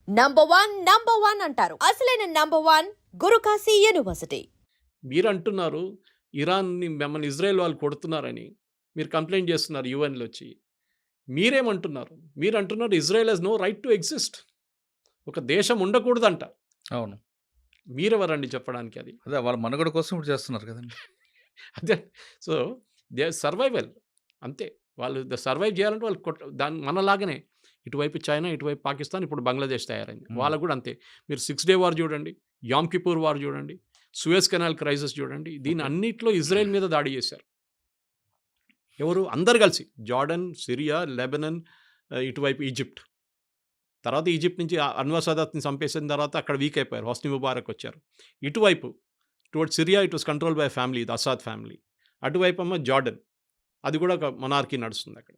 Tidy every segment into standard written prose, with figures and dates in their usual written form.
Number one అంటారు. అసలైన number one Guru Kashi university. మీరు అంటున్నారు ఇరాన్ని మిమ్మల్ని ఇజ్రాయెల్ వాళ్ళు కొడుతున్నారని. మీరు కంప్లెయింట్ చేస్తున్నారు యూఎన్‌లో వచ్చి. మీరేమంటున్నారు? మీరు అంటున్నారు Israel has no right to exist. ఒక దేశం ఉండకూడదంట. అవును. మీరెవరండి చెప్పడానికి అది? అదే వాళ్ళ మనుగడ కోసం ఇప్పుడు చేస్తున్నారు కదండీ. అదే. సో, దే సర్వైవల్ అంతే. వాళ్ళు సర్వైవ్ చేయాలంటే వాళ్ళు దాన్ని మనలాగానే ఇటువైపు చైనా, ఇటువైపు పాకిస్తాన్, ఇప్పుడు బంగ్లాదేశ్ తయారైంది. వాళ్ళకి కూడా అంతే. మీరు 6 డే వార్ చూడండి, యామ్ కిపూర్ వార్ చూడండి, సూయజ్ కెనాల్ క్రైసిస్ చూడండి. దీని అన్నిట్లో ఇజ్రాయెల్ మీద దాడి చేశారు. ఎవరు? అందరూ కలిసి. జార్డన్, సిరియా, లెబనాన్, ఇటువైపు ఈజిప్ట్. తర్వాత ఈజిప్ట్ నుంచి అన్వర్ సదాత్ని చంపేసిన తర్వాత అక్కడ వీక్ అయిపోయారు. హొస్ని ముబారక్ వచ్చారు. ఇటువైపు towards Syria it was control by family, the Assad family. అటువైపు అమ్మ జార్డన్, అది కూడా ఒక మొనార్కీ నడుస్తుంది అక్కడ.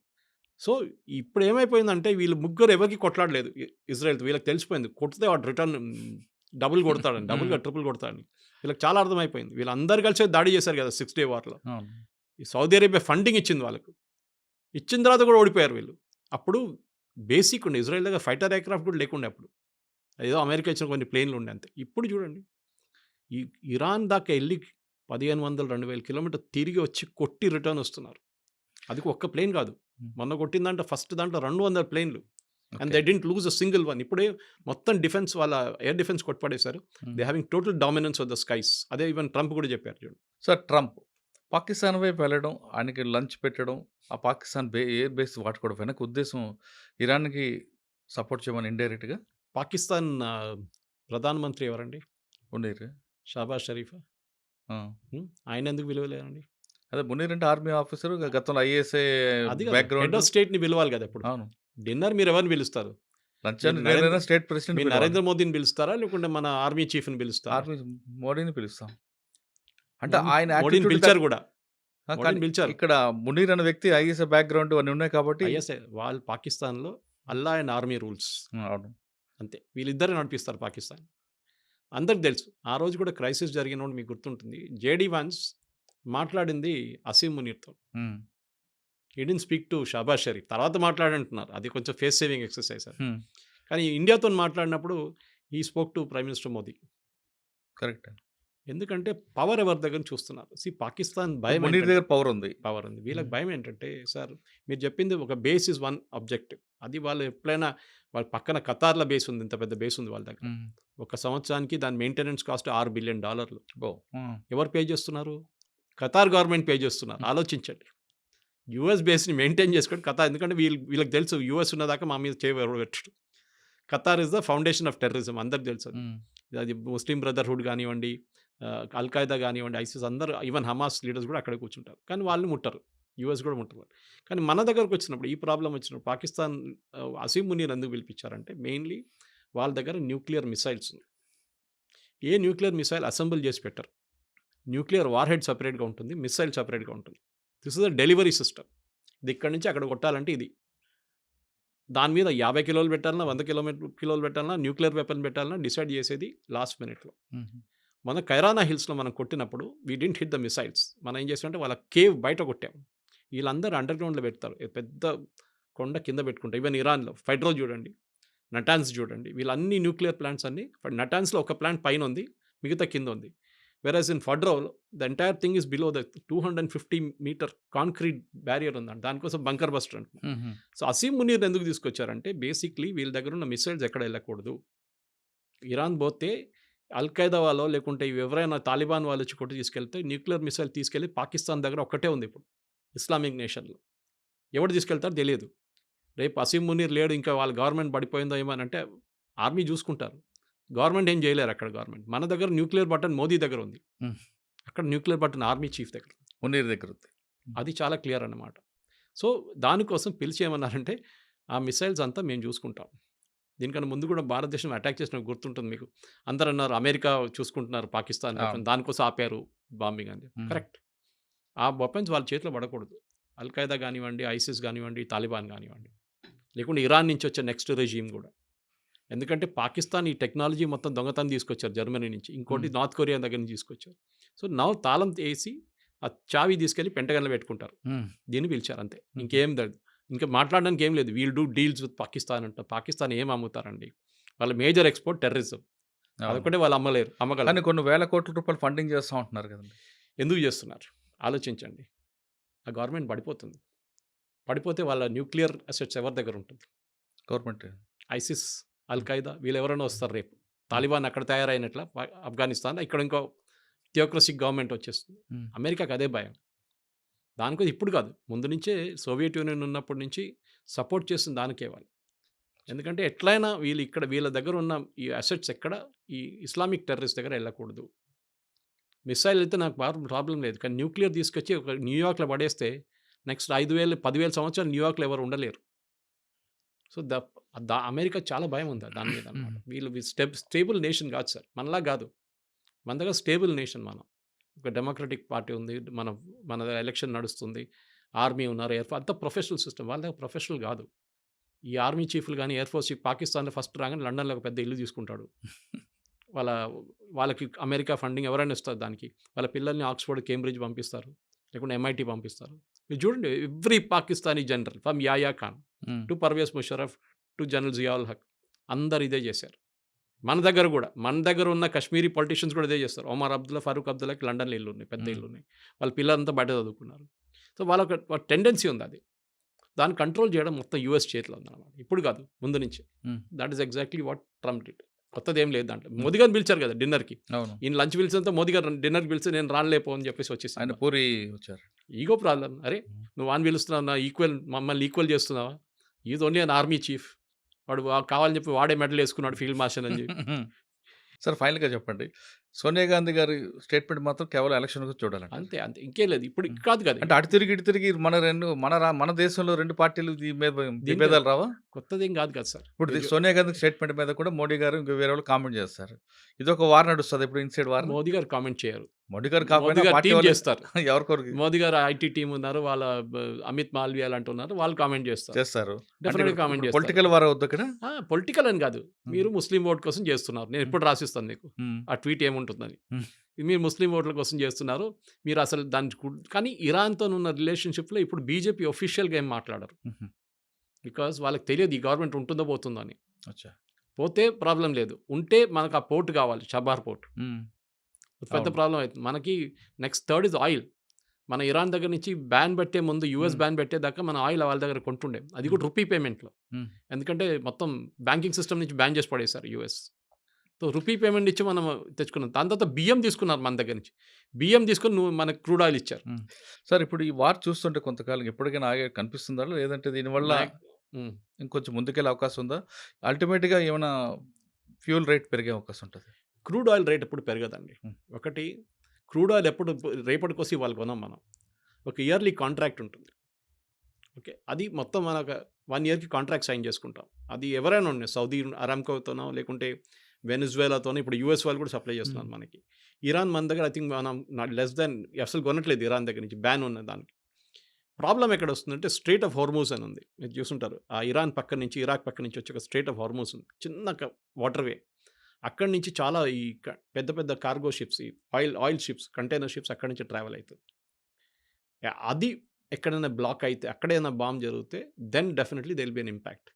సో ఇప్పుడు ఏమైపోయిందంటే వీళ్ళు ముగ్గురు ఎవరికి కొట్లాడలేదు ఇజ్రాయెల్తో. వీళ్ళకి తెలిసిపోయింది కొడితే వాడు రిటర్న్ డబుల్ కొడతాడని, డబుల్గా ట్రిపుల్ కొడతాడని. వీళ్ళకి చాలా అర్థమైపోయింది. వీళ్ళందరూ కలిసి దాడి చేశారు కదా 6 డే వార్లో. అవును. ఈ సౌదీ అరేబియా ఫండింగ్ ఇచ్చింది వాళ్ళకు. ఇచ్చిన తర్వాత కూడా ఓడిపోయారు వీళ్ళు. అప్పుడు బేసిక్ ఉండే ఇజ్రాయెల్ దగ్గర ఫైటర్ ఎయిర్క్రాఫ్ట్ కూడా లేకుండే అప్పుడు. ఏదో అమెరికా ఇచ్చిన కొన్ని ప్లేన్లు ఉండే అంతే. ఇప్పుడు చూడండి ఈ ఇరాన్ దాకా వెళ్ళి 1500-2000 కిలోమీటర్ తిరిగి వచ్చి కొట్టి రిటర్న్ వస్తున్నారు. అది ఒక్క ప్లేన్ కాదు. మొన్న కొట్టిందంటే ఫస్ట్ దాంట్లో 200 ప్లేన్లు. And they didn't lose a single one. ఇప్పుడే మొత్తం డిఫెన్స్ వాళ్ళ ఎయిర్ డిఫెన్స్ కొట్టుపడేశారు. They having total dominance of the skies. అదే ఈవెన్ ట్రంప్ కూడా చెప్పారు చూడండి. సార్ ట్రంప్ పాకిస్తాన్ వైపు వెళ్ళడం, ఆయనకి లంచ్ పెట్టడం, ఆ పాకిస్తాన్ ఎయిర్ బేస్ వాడుకోవడం వెనక ఉద్దేశం ఇరాన్కి సపోర్ట్ చేయమని ఇండైరెక్ట్గా పాకిస్తాన్ ప్రధానమంత్రి ఎవరండి? మునీర్. షాబాజ్ షరీఫా. ఆ. ఆయన ఎందుకు విలువలేరండి? అదే మునీర్ అంటే ఆర్మీ ఆఫీసర్, గతంలో ఐఏఎస్ఏ అది హెడ్ బ్యాక్గ్రౌండ్. ఆఫ్ స్టేట్ని పిలవాలి కదా ఇప్పుడు. అవును. డిన్నర్ మీరు ఎవరిని పిలుస్తారు? లంచ్ నరేంద్ర- స్టేట్ మీరు ప్రెసిడెంట్ నరేంద్ర మోదీని పిలుస్తారా లేకుంటే మన ఆర్మీ చీఫ్ని పిలుస్తారా? ఆర్మీ మోడీని పిలుస్తాం. అంటే ఆయన మోడీని attitude పిలిచారు కూడా. కానీ మోడీని పిలిచారు. ఇక్కడ మునీర్ అనే వ్యక్తి ఐఏఎస్ఏ బ్యాక్గ్రౌండ్ అన్నీ ఉన్నాయి కాబట్టి ఐఎస్ఐ వాళ్ళు పాకిస్తాన్లో అల్లా అండ్ ఆర్మీ రూల్స్ అవును. అంతే. వీళ్ళిద్దరే నడిపిస్తారు పాకిస్తాన్. అందరికి తెలుసు. ఆ రోజు కూడా క్రైసిస్ జరిగినప్పుడు మీకు గుర్తుంటుంది. జేడీ వాన్స్ మాట్లాడింది అసీం మునీర్తో. Um. He didn't speak to Shahbaz Sharif. తర్వాత మాట్లాడంటున్నారు. అది కొంచెం ఫేస్ సేవింగ్ ఎక్సర్సైజ్ అది. ఉమ్. కానీ ఇండియాతో మాట్లాడినప్పుడు ఈ spoke to prime minister Modi. Correct. ఎందుకంటే పవర్ ఎవరి దగ్గర చూస్తున్నారు. పాకిస్తాన్ భయం మునీర్ దగ్గర పవర్ ఉంది. పవర్ ఉంది. వీళ్ళకి భయం ఏంటంటే సార్ మీరు చెప్పింది ఒక బేస్ ఇస్ వన్ ఆబ్జెక్టివ్. అది వాళ్ళు ఎప్పుడైనా వాళ్ళ పక్కన ఖతార్ల బేస్ ఉంది. ఇంత పెద్ద బేస్ ఉంది వాళ్ళ దగ్గర. ఉమ్. ఒక సంవత్సరానికి దాని మెయింటెనెన్స్ కాస్ట్ $6 బిలియన్. ఓ. ఉమ్. ఎవరు పే చేస్తున్నారు? ఖతార్ గవర్నమెంట్ పే చేస్తున్నారు. ఆలోచించండి. యూఎస్ బేస్ని మెయింటైన్ చేసుకోండి ఖతార్. ఎందుకంటే వీళ్ళకి తెలుసు యూఎస్ ఉన్నదాకా మా మీద చేయబెట్టడు. Qatar is the foundation of terrorism. అందరికి తెలుసు. ఉమ్. అది ముస్లిం బ్రదర్హుడ్ కానివ్వండి, అల్ఖాయిదా కానివ్వండి, ఐసిస్ అందరూ ఈవెన్ హమాస్ లీడర్స్ కూడా అక్కడే కూర్చుంటారు. కానీ వాళ్ళు ముట్టరు. యూఎస్ కూడా ముట్టరు. కానీ మన దగ్గరకు వచ్చినప్పుడు ఈ ప్రాబ్లం వచ్చినప్పుడు పాకిస్తాన్ అసీం మునీర్ ఎందుకు పిలిపించారంటే మెయిన్లీ వాళ్ళ దగ్గర న్యూక్లియర్ మిసైల్స్ ఉన్నాయి. ఏ న్యూక్లియర్ మిసైల్ అసెంబుల్ చేసి పెట్టరు. న్యూక్లియర్ వార్ హెడ్ సపరేట్గా ఉంటుంది, మిసైల్ సపరేట్గా ఉంటుంది. This is the delivery system. ఇది ఇక్కడి నుంచి అక్కడ కొట్టాలంటే ఇది. దాని మీద 50 కిలోలు పెట్టాలన్నా, 100 కిలోలు పెట్టాలన్నా, న్యూక్లియర్ వెపన్ పెట్టాలన్నా డిసైడ్ చేసేది లాస్ట్ మినిట్లో. ఉమ్. మన కైరానా హిల్స్లో మనం కొట్టినప్పుడు we didn't hit the missiles. మనం ఏం చేస్తామంటే వాళ్ళ కేవ్ బయట కొట్టాం. వీళ్ళందరూ అండర్ గ్రౌండ్లో పెడతారు. పెద్ద కొండ కింద పెట్టుకుంటారు. ఈవెన్ ఇరాన్లో ఫైడ్రో చూడండి, నటాన్స్ చూడండి, వీళ్ళన్ని న్యూక్లియర్ ప్లాంట్స్ అన్ని. నటాన్స్లో ఒక ప్లాంట్ పైన ఉంది, మిగతా కింద ఉంది. వెరాజ్ ఇన్ ఫడ్రో the entire thing is below the 250 metre concrete barrier ఉందండి. దానికోసం బంకర్ బస్టర్ అంటున్నాం. ఉమ్. సో అసీం మునీర్ ఎందుకు తీసుకొచ్చారంటే బేసిక్లీ వీళ్ళ దగ్గర ఉన్న మిసైల్స్ ఎక్కడ వెళ్ళకూడదు. ఇరాన్ పోతే అల్ఖైదా వాళ్ళు లేకుంటే ఎవరైనా తాలిబాన్ వాళ్ళు వచ్చి కొట్టి తీసుకెళ్తే న్యూక్లియర్ మిసైల్ తీసుకెళ్ళి పాకిస్తాన్ దగ్గర ఒక్కటే ఉంది ఇప్పుడు ఇస్లామిక్ నేషన్లో. ఎవరు తీసుకెళ్తారో తెలియదు. రేపు అసీం మునీర్ లేడు, ఇంకా వాళ్ళ గవర్నమెంట్ పడిపోయిందో ఏమనంటే ఆర్మీ చూసుకుంటారు. గవర్నమెంట్ ఏం చేయలేరు అక్కడ. గవర్నమెంట్ మన దగ్గర న్యూక్లియర్ బటన్ మోదీ దగ్గర ఉంది. అక్కడ న్యూక్లియర్ బటన్ ఆర్మీ చీఫ్ దగ్గర, మునీర్ దగ్గర ఉంది. అది చాలా క్లియర్ అన్నమాట. సో దానికోసం పిలిచి ఏమన్నారంటే ఆ మిసైల్స్ అంతా మేము చూసుకుంటాం. దీనికన్నా ముందు కూడా భారతదేశం అటాక్ చేసిన గుర్తుంటుంది మీకు. అందరూ అన్నారు అమెరికా చూసుకుంటున్నారు పాకిస్తాన్, దానికోసం ఆపారు బాంబింగ్ అని. కరెక్ట్. ఆ వెపన్స్ వాళ్ళ చేతిలో పడకూడదు. అల్ఖైదా కానివ్వండి, ఐసిస్ కానివ్వండి, తాలిబాన్ కానివ్వండి, లేకుంటే ఇరాన్ నుంచి వచ్చే నెక్స్ట్ రెజీమ్ కూడా. ఎందుకంటే పాకిస్తాన్ ఈ టెక్నాలజీ మొత్తం దొంగతనం తీసుకొచ్చారు జర్మనీ నుంచి, ఇంకోటి నార్త్ కొరియా దగ్గర నుంచి తీసుకొచ్చారు. సో నవ్వు తాళం వేసి ఆ చావి తీసుకెళ్ళి పెంటగన్లో పెట్టుకుంటారు. దీన్ని పిలిచారు అంతే, ఇంకేం లేదు. ఇంకా మాట్లాడడానికి ఏం లేదు. We'll do deals with Pakistan అంట. పాకిస్తాన్ ఏం అమ్ముతారండి? వాళ్ళ మేజర్ ఎక్స్‌పోర్ట్ టెర్రరిజం. అవును. అదొక్కటే వాళ్ళు కానీ అమ్మగలరు. కొన్ని వేల కోట్ల రూపాయలు ఫండింగ్ చేస్తా ఉంటున్నారు కదండీ! ఎందుకు చేస్తున్నారు? ఆలోచించండి. ఆ గవర్నమెంట్ పడిపోతుంది. పడిపోతే వాళ్ళ న్యూక్లియర్ అసెట్స్ ఎవరి దగ్గర ఉంటుంది? గవర్నమెంట్. ఐసిస్, అల్ ఖైదా వీళ్ళెవరైనా వస్తారు రేపు. తాలిబాన్ అక్కడ తయారైనట్ల ఆఫ్ఘనిస్తాన్ ఇక్కడ ఇంకో థియోక్రసిక్ గవర్నమెంట్ వచ్చేస్తుంది. హ్మ్. అమెరికాకి అదే భయం. దానికోసం ఇప్పుడు కాదు, ముందు నుంచే సోవియట్ యూనియన్ ఉన్నప్పటి నుంచి సపోర్ట్ చేస్తుంది దానికే వాళ్ళు. ఎందుకంటే ఎట్లయినా వీళ్ళ దగ్గర ఉన్న ఈ అసెట్స్ ఎక్కడ ఈ ఇస్లామిక్ టెర్రరిస్ట్ దగ్గర వెళ్ళకూడదు. మిసైల్ అయితే నాకు ప్రాబ్లం లేదు. కానీ న్యూక్లియర్ తీసుకొచ్చి ఒక న్యూయార్క్‌లో పడేస్తే నెక్స్ట్ 5,000, 10,000 సంవత్సరాలు న్యూయార్క్‌లో ఎవరు ఉండలేరు. సో, అమెరికా చాలా భయం ఉంది దాని మీద అన్నమాట. వీళ్ళు స్టేబుల్ నేషన్ కాదు సార్. మనలా కాదు. మన దగ్గర స్టేబుల్ నేషన్ మనం. ఒక డెమోక్రటిక్ పార్టీ ఉంది. మన ఎలక్షన్ నడుస్తుంది. ఆర్మీ ఉన్నారు, అంతా ప్రొఫెషనల్ సిస్టమ్. వాళ్ళ దగ్గర ప్రొఫెషనల్ కాదు. ఈ ఆర్మీ చీఫ్‌లు గాని, ఎయిర్ ఫోర్స్ చీఫ్ పాకిస్తాన్‌లో ఫస్ట్ రాగానే లండన్‌లో ఒక పెద్ద ఇల్లు తీసుకుంటాడు. వాళ్ళకి అమెరికా ఫండింగ్ ఎవరైనా ఇస్తారు దానికి. వాళ్ళ పిల్లల్ని ఆక్స్‌ఫర్డ్, కేంబ్రిడ్జ్ పంపిస్తారు. లేకుంటే ఎంఐటీ పంపిస్తారు. మీరు చూడండి, every Pakistani general from Yahya Khan hmm. To Pervez Musharraf to general Zia ul Haq అందరు ఇదే చేశారు. మన దగ్గర ఉన్న కశ్మీరీ పొలిటీషియన్స్ కూడా ఇదే చేస్తారు. ఒమర్ అబ్దుల్లా, ఫరూక్ అబ్దుల్లాకి లండన్‌లో ఇల్లు ఉన్నాయి, పెద్ద ఇల్లు ఉన్నాయి. వాళ్ళ పిల్లలంతా బయట చదువుకున్నారు. సో, వాళ్ళ టెండెన్సీ ఉంది అది. దాన్ని కంట్రోల్ చేయడం మొత్తం యూఎస్ చేతిలో ఉందన్నమాట. ఇప్పుడు కాదు, ముందు నుంచి. Hmm. That is exactly what Trump did. కొత్తదేం లేదు దాంట్లో. మోదీ గారిని పిలిచారు కదా డిన్నర్‌కి. అవును. ఈయన లంచ్ పిలిచినంత మోదీ గారు డిన్నర్‌కి పిలిచి నేను రానులేపో అని చెప్పేసి ఆయన వచ్చేసాను. పూరి వచ్చారు. Ego problem. అరే నువ్వు వాడిని పిలుస్తున్నావు, మమ్మల్ని ఈక్వల్ చేస్తున్నావా? Is only an army chief. వాడు కావాలని చెప్పి వాడే మెడల్ వేసుకున్నాడు ఫీల్డ్ మార్షల్ అని చెప్పి. సార్ ఫైనల్‌గా చెప్పండి. సోనియా గాంధీ గారి స్టేట్మెంట్ మాత్రం కేవలం ఎలక్షన్ గురించి చూడాలంట. అంతే ఇంకేం లేదు. ఇప్పుడు కాదు కదా. అంటే అటు తిరిగి ఇటు తిరిగి మన దేశంలో 2 పార్టీలు విభేదాలు రావా? కొత్తదేం కాదు కదా సార్. ఇప్పుడు సోనియా గాంధీ స్టేట్మెంట్ మీద కూడా మోడీ గారు ఇంకా వేరే వాళ్ళు కామెంట్ చేస్తారు. ఇదొక వార్ నడుస్తది. ఇప్పుడు ఇన్సైడ్ వార్. మోదీ గారు కామెంట్ చేయరు. మోడీ గారు మోదీ కాకపోయినా గారు పార్టీ టీమ్ వాళ్ళు చేస్తారు. ఎవరికొరికి మోదీ గారు ఐటీ టీం ఉన్నారు, వాళ్ళ అమిత్ మాల్వియా లాంటి ఉన్నారు, వాళ్ళు కామెంట్ చేస్తారు. చేస్తారు. డెఫినెట్గా కామెంట్ చేస్తారు. పొలిటికల్ వార్ అవుద్ది అక్కడ. పొలిటికల్ అని కాదు, మీరు ముస్లిం ఓట్ కోసం చేస్తున్నారు. నేను ఎప్పుడు రాసిస్తాను నీకు ఆ ట్వీట్ ఏముంటుందని. మీరు ముస్లిం ఓట్ల కోసం చేస్తున్నారు. మీరు అసలు కానీ ఇరాన్తో ఉన్న రిలేషన్షిప్లో ఇప్పుడు బీజేపీ ఒఫీషియల్గా ఏం మాట్లాడరు. బికాస్ వాళ్ళకి తెలియదు ఈ గవర్నమెంట్ ఉంటుందో పోతుందో అని. పోతే ప్రాబ్లం లేదు, ఉంటే మనకు ఆ పోర్ట్ కావాలి, చబార్ పోర్ట్. పెద్ద ప్రాబ్లం అవుతుంది మనకి. Next third is oil. మన ఇరాన్ దగ్గర నుంచి బ్యాన్ పెట్టే ముందు యూఎస్ బ్యాన్ పెట్టేదాకా మన ఆయిల్ వాళ్ళ దగ్గర కొంటుండే, అది కూడా రూపీ పేమెంట్లో. ఎందుకంటే మొత్తం బ్యాంకింగ్ సిస్టమ్ నుంచి బ్యాన్ చేసి పడేశారు యూఎస్. సో రూపీ పేమెంట్ ఇచ్చి మనం తెచ్చుకున్నాం. దాని తర్వాత బియ్యం తీసుకున్నారు మన దగ్గర నుంచి. బియ్యం తీసుకుని మనకు క్రూడ్ ఆయిల్ ఇచ్చారు. సార్ ఇప్పుడు ఈ వార్ చూస్తుంటే కొంతకాలం ఎప్పటికైనా ఆగే కనిపిస్తుందా, లేదంటే దీనివల్ల ఇంకొంచెం ముందుకెళ్ళే అవకాశం ఉందా? అల్టిమేట్గా ఏమైనా ఫ్యూల్ రేట్ పెరిగే అవకాశం ఉంటుంది? క్రూడ్ ఆయిల్ రేట్ ఎప్పుడు పెరగదండి. ఒకటి, క్రూడ్ ఆయిల్ ఎప్పుడు రేపటి కోసం ఇవాళ కొనాం మనం. ఒక ఇయర్లీ కాంట్రాక్ట్ ఉంటుంది. ఓకే, అది మొత్తం మన 1 ఇయర్కి కాంట్రాక్ట్ సైన్ చేసుకుంటాం. అది ఎవరైనా ఉన్నాయి, సౌదీ అరామ్కోతోనో లేకుంటే వెనిజువేలాతోనో, ఇప్పుడు యూఎస్ వాళ్ళు కూడా సప్లై చేస్తున్నారు మనకి. ఇరాన్ మన దగ్గర ఐ థింక్ మనం లెస్ దాన్ అసలు కొనట్లేదు ఇరాన్ దగ్గర నుంచి, బ్యాన్ ఉన్న దానికి. ప్రాబ్లం ఎక్కడ వస్తుందంటే స్ట్రేట్ ఆఫ్ హార్మూజ్ అని ఉంది, మీరు చూసుంటారు. ఆ ఇరాన్ పక్క నుంచి, ఇరాక్ పక్క నుంచి వచ్చి ఒక స్ట్రేట్ ఆఫ్ హార్మూజ్ ఉంది, చిన్న వాటర్వే. అక్కడి నుంచి చాలా ఈ పెద్ద పెద్ద కార్గో షిప్స్, ఈ ఆయిల్ షిప్స్, కంటైనర్ షిప్స్ అక్కడి నుంచి ట్రావెల్ అవుతుంది. అది ఎక్కడైనా బ్లాక్ అయితే, అక్కడైనా బాంబ్ జరిగితే then definitely they will be an impact.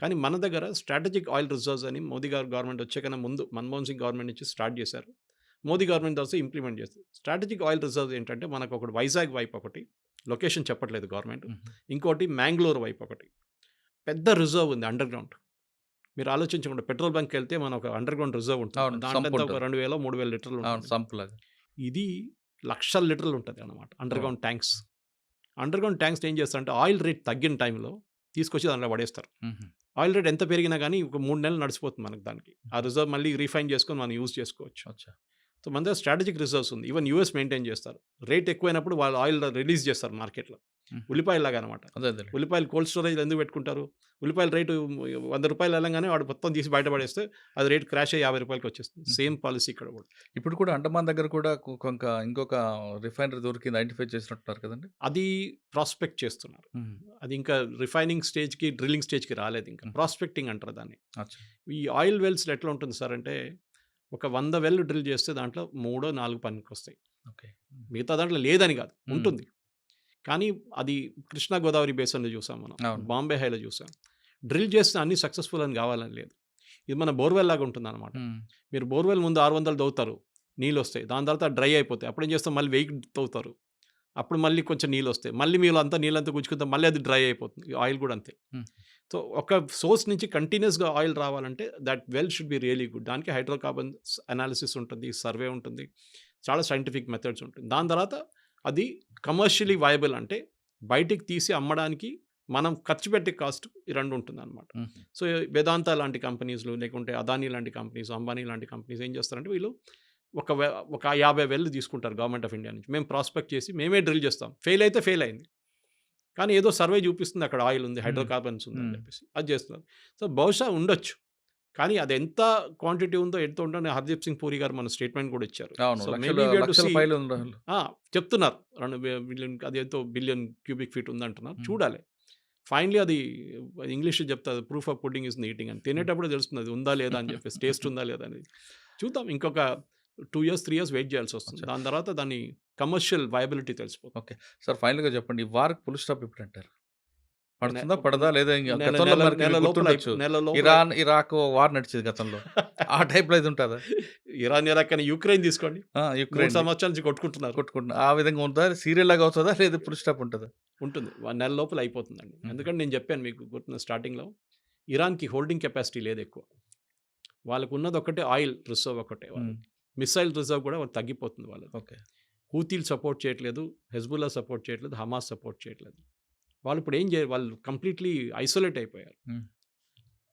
కానీ మన దగ్గర స్ట్రాటజిక్ ఆయిల్ రిజర్వ్స్ అని మోదీ గారు గవర్నమెంట్ వచ్చేకన్నా ముందు మన్మోహన్ సింగ్ గవర్నమెంట్ నుంచి స్టార్ట్ చేశారు. మోదీ గవర్నమెంట్ ఆల్సో ఇంప్లిమెంట్ చేస్తారు. స్ట్రాటజిక్ ఆయిల్ రిజర్వ్స్ ఏంటంటే మనకు ఒకటి వైజాగ్ వైపు ఒకటి, లొకేషన్ చెప్పట్లేదు గవర్నమెంట్, ఇంకోటి మ్యాంగ్లూర్ వైపు ఒకటి పెద్ద రిజర్వ్ ఉంది అండర్ గ్రౌండ్. మీరు ఆలోచించకుండా పెట్రోల్ బంక్కి వెళ్తే మన ఒక అండర్ గ్రౌండ్ రిజర్వ్ ఉంటుంది, దాంట్లో ఒక 2,000-3,000 లీటర్లు ఉంటుంది. ఇది లక్షల లీటర్లు ఉంటుంది అన్నమాట under ground tanks. Under ground tanks ఏం చేస్తారంటే ఆయిల్ రేట్ తగ్గిన టైంలో తీసుకొచ్చి దాంట్లో పడేస్తారు. ఆయిల్ రేట్ ఎంత పెరిగినా కానీ ఒక 3 నెలలు నడిచిపోతుంది మనకి దానికి. ఆ రిజర్వ్ మళ్ళీ రీఫైన్ చేసుకొని మనం యూజ్ చేసుకోవచ్చు. సో మన దగ్గర స్ట్రాటజిక్ రిజర్వ్స్ ఉంది. ఈవెన్ యూఎస్ మెయింటైన్ చేస్తారు. రేట్ ఎక్కువైనప్పుడు వాళ్ళు ఆయిల్ రిలీజ్ చేస్తారు మార్కెట్లో, ఉల్లిపాయలాగా అనమాట. ఉల్లిపాయలు కోల్డ్ స్టోరేజ్ ఎందుకు పెట్టుకుంటారు? ఉల్లిపాయల రేటు 100 రూపాయలు వెళ్ళగానే వాడు మొత్తం తీసి బయటపడేస్తే అది రేట్ క్రాష్ అయ్యి 50 రూపాయలకి వచ్చేస్తుంది. సేమ్ పాలసీ ఇక్కడ కూడా. ఇప్పుడు కూడా అండమాన్ దగ్గర కూడా ఇంకొక రిఫైనరీ దొరికింది, ఐడెంటిఫై చేసినట్టున్నారు కదండి. అది ప్రాస్పెక్ట్ చేస్తున్నారు. అది ఇంకా రిఫైనింగ్ స్టేజ్కి, డ్రిల్లింగ్ స్టేజ్కి రాలేదు, ఇంకా ప్రాస్పెక్టింగ్ అంటారు దాన్ని. ఈ ఆయిల్ వెల్స్లో ఎట్లా ఉంటుంది సార్ అంటే, ఒక 100 వెల్ డ్రిల్ చేస్తే దాంట్లో 3-4 పనికి వస్తాయి. మిగతా దాంట్లో లేదని కాదు, ఉంటుంది. కానీ అది కృష్ణా గోదావరి బేసిన్లో చూసాం మనం, బాంబే హైలో చూసాం. డ్రిల్ చేస్తే అన్ని సక్సెస్ఫుల్ అని కావాలని లేదు. ఇది మన బోర్వెల్ లాగా ఉంటుందన్నమాట. మీరు బోర్వెల్ ముందు 600 తవ్వుతారు, నీళ్ళు వస్తాయి. దాని తర్వాత డ్రై అయిపోతాయి. అప్పుడు ఏం చేస్తాం, మళ్ళీ 1000 తవ్వుతారు, అప్పుడు మళ్ళీ కొంచెం నీళ్ళు వస్తాయి. మళ్ళీ మీరు అంతా నీళ్ళంతా గుంజుకుంటాం, మళ్ళీ అది డ్రై అయిపోతుంది. ఆయిల్ కూడా అంతే. సో ఒక సోర్స్ నుంచి కంటిన్యూస్గా ఆయిల్ రావాలంటే that well should be really good. దానికి హైడ్రోకార్బన్ అనాలిసిస్ ఉంటుంది, సర్వే ఉంటుంది, చాలా సైంటిఫిక్ మెథడ్స్ ఉంటుంది. దాని తర్వాత అది కమర్షియలీ వయబుల్, అంటే బయటికి తీసి అమ్మడానికి మనం ఖర్చు పెట్టే కాస్ట్ ఈ రెండు ఉంటుంది అనమాట. సో వేదాంత లాంటి కంపెనీస్లు, లేకుంటే అదానీ లాంటి కంపెనీస్, అంబానీ లాంటి కంపెనీస్ ఏం చేస్తారంటే వీళ్ళు ఒక 50 వెళ్ళు తీసుకుంటారు గవర్నమెంట్ ఆఫ్ ఇండియా నుంచి. మేము ప్రాస్పెక్ట్ చేసి మేమే డ్రిల్ చేస్తాం. ఫెయిల్ అయితే ఫెయిల్ అయింది, కానీ ఏదో సర్వే చూపిస్తుంది అక్కడ ఆయిల్ ఉంది, హైడ్రోకార్బన్స్ ఉంది అని చెప్పేసి అది చేస్తున్నారు. సో బహుశా ఉండొచ్చు, కానీ అది ఎంత క్వాంటిటీ ఉందో ఎంత ఉంటుందో హర్దీప్ సింగ్ పూరి గారు మన స్టేట్మెంట్ కూడా ఇచ్చారు. So maybe we have to see- చెప్తున్నారు 2 బిలియన్, అది ఎంతో బిలియన్ క్యూబిక్ ఫీట్ ఉందంటున్నారు. చూడాలి, ఫైనలీ అది ఇంగ్లీష్ చెప్తారు, proof of pudding is eating అని. తినేటప్పుడు తెలుస్తుంది అది ఉందా లేదా అని చెప్పేసి, టేస్ట్ ఉందా లేదా అనేది. చూద్దాం, ఇంకొక 2 years 3 years వెయిట్ చేయాల్సి వస్తుంది. దాని తర్వాత దాని కమర్షియల్ వయబిలిటీ తెలిసిపోతుంది. సార్ ఫైనల్గా చెప్పండి, ఈ వార్కి ఫుల్ స్టాప్ ఇప్పుడు అంటారు? పడుతుందా పడదా లేదా? ఇంకా నెల గతంలో మనకి లోపల గుర్తుండొచ్చు, నెల లోపల ఇరాన్ ఇరాక్ వార్ నడిచేది గతంలో. ఆ టైప్లో ఇది ఉంటుందా? ఇరాన్ ఇరాక్ అని యుక్రెయిన్ తీసుకోండి, 3 యుక్రెయిన్ సంవత్సరాల నుంచి కొట్టుకుంటున్నారు. కొట్టుకుంటున్నా ఆ విధంగా ఉంటుందా? సీరియల్ లాగా అవుతుందా లేదా ఫుల్ స్టాప్ ఉంటుందా? ఉంటుంది, నెల లోపల అయిపోతుందండి. ఎందుకంటే నేను చెప్పాను మీకు గుర్తున్న స్టార్టింగ్లో, ఇరాన్కి హోల్డింగ్ కెపాసిటీ లేదు ఎక్కువ. వాళ్ళకు ఉన్నది ఒకటే ఆయిల్ రిజర్వ్ ఒకటే. మిసైల్ రిజర్వ్ కూడా వాళ్ళు తగ్గిపోతుంది. వాళ్ళది ఓకే, హూతీలు సపోర్ట్ చేయట్లేదు, హెజ్బుల్లా సపోర్ట్ చేయట్లేదు, హమాస్ సపోర్ట్ చేయట్లేదు. వాళ్ళు ఇప్పుడు ఏం చేయాలి, వాళ్ళు కంప్లీట్లీ ఐసోలేట్ అయిపోయారు.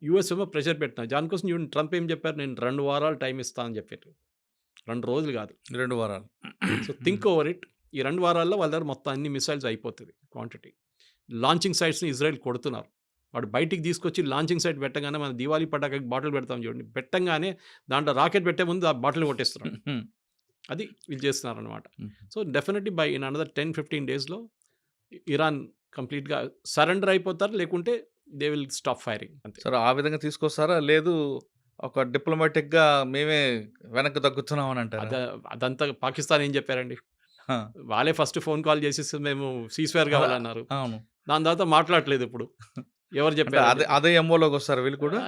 యూఎస్ ఏమో ప్రెషర్ పెట్టినారు దానికోసం. ట్రంప్ ఏం చెప్పారు, నేను 2 వారాలు టైం ఇస్తానని చెప్పారు. 2 రోజులు కాదు, 2 వారాలు. So think over it. ఈ 2 వారాల్లో వాళ్ళ దగ్గర మొత్తం అన్ని మిసైల్స్ అయిపోతుంది క్వాంటిటీ. లాంచింగ్ సైట్స్ని ఇజ్రాయెల్ కొడుతున్నారు. వాడు బయటికి తీసుకొచ్చి లాంచింగ్ సైట్ పెట్టగానే మన దివాళీ పటాకకి బాటిల్ పెడతాం చూడండి, పెట్టంగానే దాంట్లో రాకెట్ పెట్టే ముందు ఆ బాటిల్ కొట్టేస్తున్నారు. అది వీళ్ళు చేస్తున్నారు అనమాట. So definitely by in another 10-15 డేస్లో ఇరాన్ కంప్లీట్గా సరెండర్ అయిపోతారు, లేకుంటే దే విల్ స్టాప్ ఫైరింగ్ అంతే. సరే, ఆ విధంగా తీసుకొస్తారా? లేదు ఒక డిప్లొమాటిక్గా మేమే వెనక్కి తగ్గుతున్నాం అని అంటారు? అదంతా పాకిస్తాన్ ఏం చెప్పారండి, వాళ్ళే ఫస్ట్ ఫోన్ కాల్ చేసి మేము సీస్వేర్ కావాలన్నారు. అవును, దాని తర్వాత మాట్లాడలేదు. ఇప్పుడు ఎవరు చెప్పారు? అదే ఎంఓలోకి వస్తారు వీళ్ళు కూడా.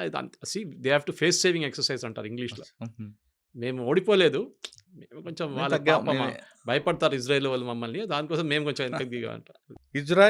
They have to face saving exercise అంటారు ఇంగ్లీష్లో. మేము ఓడిపోలేదు, మేము కొంచెం వాళ్ళ భయపడతారు ఇజ్రాయెల్ వాళ్ళు మమ్మల్ని, దానికోసం మేము కొంచెం వెనక్కి దిగామంటారు. ఇజ్రాయెల్